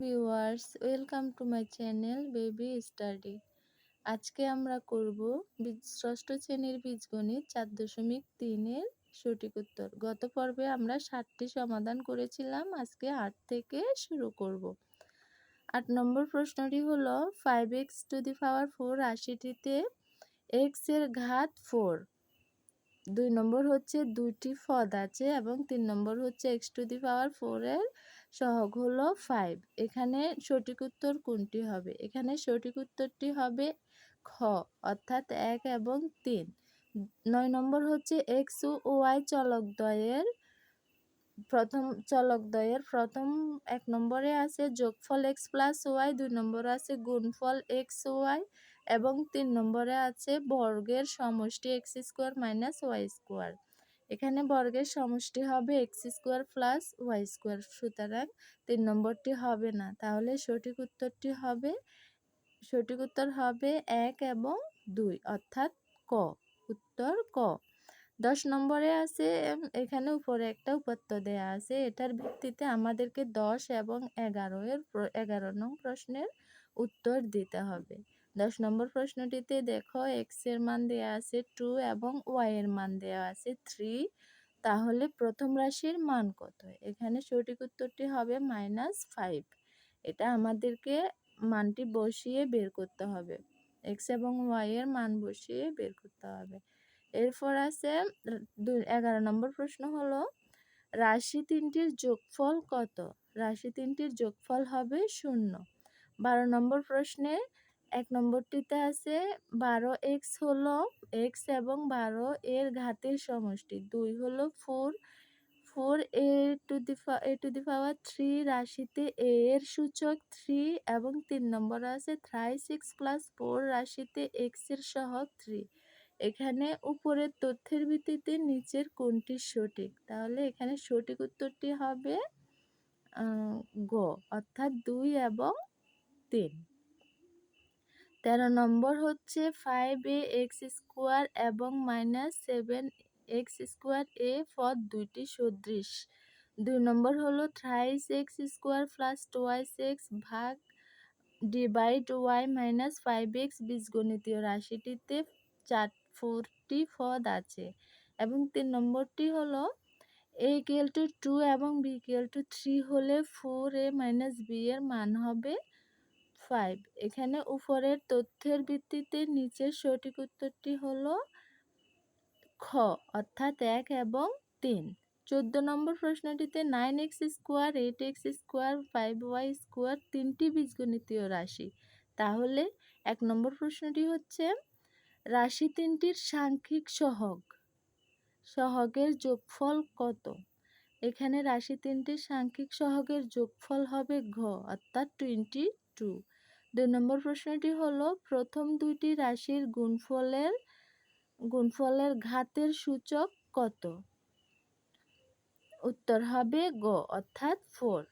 Viewers, welcome to my channel baby study. আজকে আমরা করব ষষ্ঠ শ্রেণীর বীজগণিত 4.3 এর সঠিক উত্তর। গত পর্বে আমরা 7টি সমাধান করেছিলাম, আজকে 8 থেকে শুরু করব। 8 নম্বর প্রশ্নটি হলো 5x⁴ রাশিটিতে x এর ঘাত 4। 2 নম্বর হচ্ছে দুইটি পদ আছে এবং 3 নম্বর হচ্ছে x⁴ এর সহগ হলো 5। এখানে সঠিক উত্তর কোনটি হবে? এখানে সঠিক উত্তরটি হবে খ, অর্থাৎ 1 এবং 3। 9 নম্বর হচ্ছে x ও y প্রথম 1 নম্বরে আছে যোগফল x + y, 2 নম্বরে আছে গুণফল x y এবং 3 নম্বরে আছে বর্গের সমষ্টি x² - y²। এখানে বর্গের সমষ্টি হবে x² + y², সুতরাং 3 নম্বরটি হবে না। তাহলে সঠিক উত্তর হবে 1 এবং 2, অর্থাৎ ক, উত্তর ক। 10 নম্বরে আছে, এখানে উপরে একটা উপাত্ত দেয়া আছে, এটার ভিত্তিতে আমাদেরকে 10 এবং 11 নং প্রশ্নের উত্তর দিতে হবে। 10 নম্বর প্রশ্নটিতে দেখো x এর মান দেয়া আছে 2 এবং y এর মান দেয়া আছে 3। তাহলে প্রথম রাশির মান কত? এখানে সঠিক উত্তরটি হবে -5। এটা আমাদেরকে মানটি বসিয়ে বের করতে হবে, x এবং y এর মান বসিয়ে বের করতে হবে। এরপর আছে 11 নম্বর প্রশ্ন হলো রাশি তিনটির যোগফল কত? রাশি তিনটির যোগফল হবে 0। 12 নম্বর প্রশ্নে 1 নম্বরটিতে আছে 12x হলো x এবং 12 এর ঘাতের সমষ্টি, 2 হলো 4a⁴ রাশিতে a এর সূচক 3 এবং 3 নম্বরে আছে 6 + 4 রাশিতে x এর সহগ 3। এখানে উপরের তথ্যের ভিত্তিতে নিচের কোনটি সঠিক? তাহলে এখানে সঠিক উত্তরটি হবে গ, অর্থাৎ 2 এবং 3। 13 নম্বর হচ্ছে 5ax² এবং -7x² পদ দুইটি সদৃশ। 2 নম্বর হলো 3x² + 2x ভাগ y - 5x বীজগণিতীয় রাশিটিতে 4টি পদ আছে। এবং 3 নম্বরটি হলো a = 2 এবং b = 3 হলে 4a - b এর মান হবে 5। এখানে উপরের তথ্যের ভিত্তিতে নিচের সঠিক উত্তরটি হলো খ, অর্থাৎ 1 এবং 3। 14 নম্বর প্রশ্নটিতে 9x², 8x², 5y² তিনটি বীজগণিতীয় রাশি। তাহলে 1 নম্বর প্রশ্নটি হচ্ছে রাশি তিনটির সাংখ্যিক সহগের যোগফল কত? এখানে রাশি তিনটির সাংখ্যিক সহগের যোগফল হবে ঘ, অর্থাৎ 22। 2 নম্বর প্রশ্নটি হলো প্রথম দুইটি রাশির গুণফলের ঘাতের সূচক কত? উত্তর হবে গ, অর্থাৎ 4।